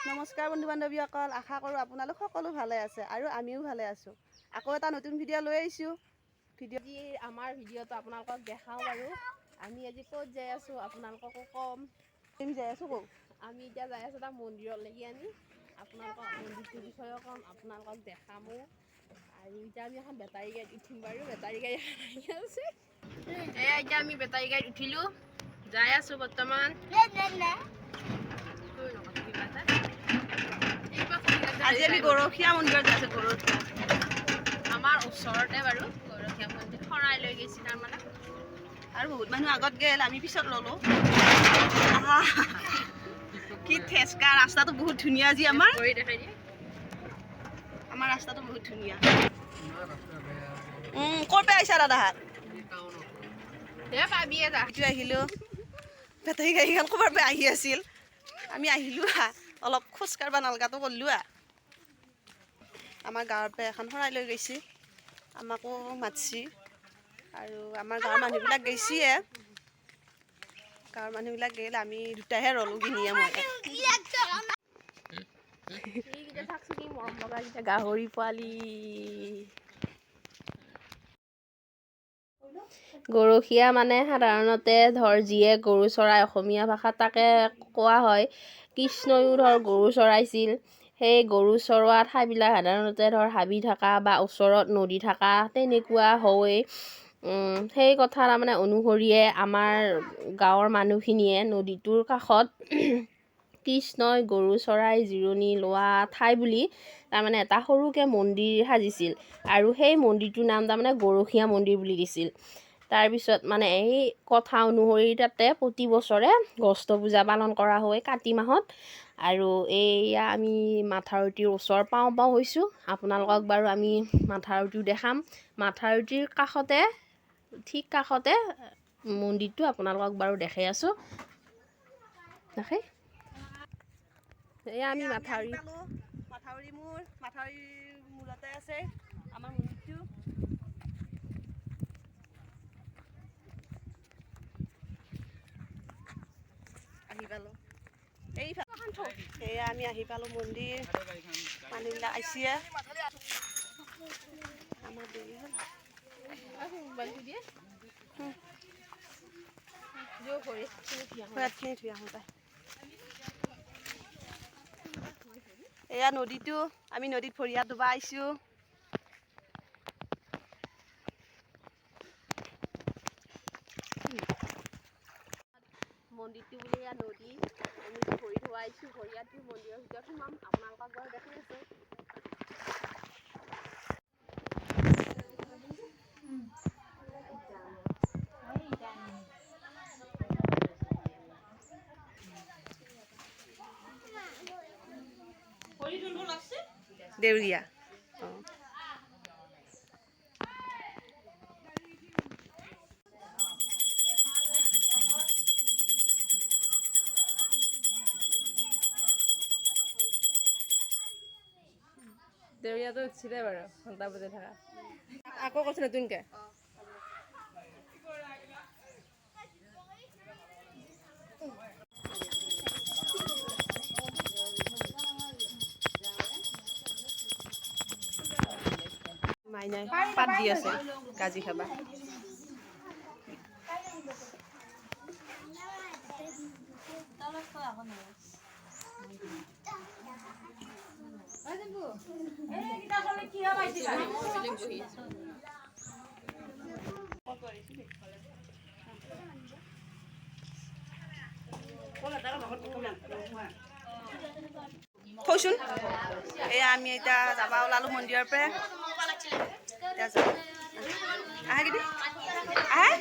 নমস্কাৰ বন্ধু বান্ধৱীসকল, আশা কৰোঁ আপোনালোক সকলো ভালে আছে আৰু আমিও ভালে আছোঁ। আকৌ এটা নতুন ভিডিঅ' লৈ আহিছোঁ। আমাৰ ভিডিঅ'টো আপোনালোকক দেখাওঁ বাৰু। আমি আজি ক'ত যাই আছোঁ আপোনালোককো ক'ম। আমি যাই আছোঁ ক'ত? আমি এতিয়া যাই আছোঁ এটা মন্দিৰলৈকে। আমি আপোনালোকক মন্দিৰটোৰ বিষয়েও ক'ম, আপোনালোকক দেখামো। আৰু এতিয়া আমি এখন বেটাৰী গাড়ীত উঠিম বাৰু। বেটাৰী গাড়ী আহি আছে। এতিয়া আমি বেটাৰী গাড়ীত উঠিলোঁ, যাই আছোঁ বৰ্তমান। আজি আমি গৰখীয়া মন্দিৰত যাই আছোঁ। গৰখীয়া আমাৰ ওচৰতে বাৰু গৰখীয়া মন্দিৰ শৰাই লৈ গৈছে তাৰমানে। আৰু বহুত মানুহ আগত গ'ল, আমি পিছত ল'লোঁ। কি ঠেচকা, ৰাস্তাটো বহুত ধুনীয়া। আজি আমাৰ ৰাস্তাটো বহুত ধুনীয়া। ক'ৰ পৰা আহিছা দাদাহঁত? আহিলোঁ। বেটাৰী গাড়ীখন ক'ৰবাৰ পৰা আহি আছিল। আমি আহিলোঁ অলপ খোজ কাঢ়িব নালগাটো কৰিলোঁ। আমাৰ গাঁৱৰ পৰা এখন শৰাই লৈ গৈছে, আমাকো মাতিছে আৰু আমাৰ গাঁৱৰ মানুহবিলাক গৈছে। গাঁৱৰ মানুহবিলাক গ'ল, আমি দুটাহে ৰ'লোঁ, কিনিয়ে মই। গাহৰি পোৱালি গৰখীয়া মানে সাধাৰণতে যিয়ে গৰু চৰাই, অসমীয়া ভাষাত তাকে কোৱা হয়। কৃষ্ণইও গৰু চৰাইছিল। সেই গৰু চৰোৱা ঠাইবিলাক সাধাৰণতে হাবি থকা বা ওচৰত নদী থকা তেনেকুৱা হয়। সেই কথা তাৰমানে অনুসৰিয়ে আমাৰ গাঁৱৰ মানুহখিনিয়ে নদীটোৰ কাষত কৃষ্ণই গৰু চৰাই জিৰণি লোৱা ঠাই বুলি তাৰমানে এটা সৰুকৈ মন্দিৰ সাজিছিল আৰু সেই মন্দিৰটোৰ নাম তাৰমানে গৰখীয়া মন্দিৰ বুলি দিছিল। তাৰপিছত মানে এই কথা অনুসৰি তাতে প্ৰতি বছৰে জ্যেষ্ঠ পূজা পালন কৰা হয় কাতি মাহত। আৰু এয়া আমি মাথাউৰিটিৰ ওচৰ পাওঁ হৈছোঁ। আপোনালোকক বাৰু আমি মাথাউৰিটিও দেখাম। মাথাউৰিটিৰ কাষতে, ঠিক কাষতে মন্দিৰটো আপোনালোকক বাৰু দেখাই আছোঁ। এয়া আমি মাথাউৰিৰ মূৰতে আছে আমাৰ মন্দিৰটো। আহি পালোঁ। এয়া আমি আহি পালোঁ মন্দিৰ। মানুহবিলাক আহিছে। আমাৰ দেৰি হ'ল। এয়া নদীটো, আমি নদীত ভৰি হাত ধুব আহিছোঁ। মন্দিৰটো বুলি এয়া নদী, আমি ভৰি ধুব আহিছোঁ। ভৰি হাত ধুই মন্দিৰৰ ভিতৰত সোমাম, আপোনালোকক বাৰু দেখাই আছোঁ। দেউৰীয়া দেউৰীয়াটো উঠিছিলে বাৰু, ঘণ্টা বজাই থকা। আকৌ কৈছে নতুনকৈ। মাইনাই পাত দি আছে গাজি খাবা। থৈচোন। এয়া আমি এতিয়া যাব ওলালোঁ মন্দিৰৰ পৰা। আহে কিদি আহে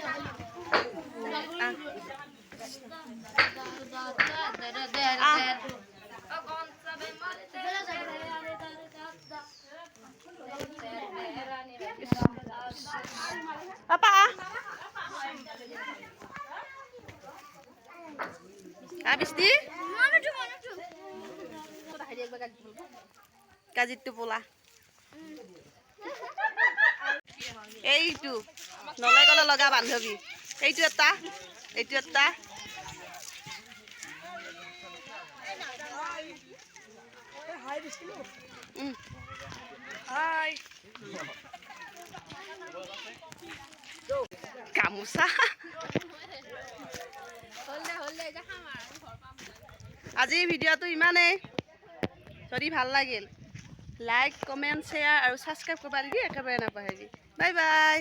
পাপা বিস্তি কাজিৰটো পোলা এইটো নলাই গলে লগা বান্ধৱী এইটো এটা গামোচা আজি ভিডিঅ'টো ইমানেই যদি ভাল লাগিল লাইক কমেণ্ট শ্বেয়াৰ আৰু ছাবস্ক্ৰাইব কৰিব একেবাৰে নাপাহৰিবি বাই বাই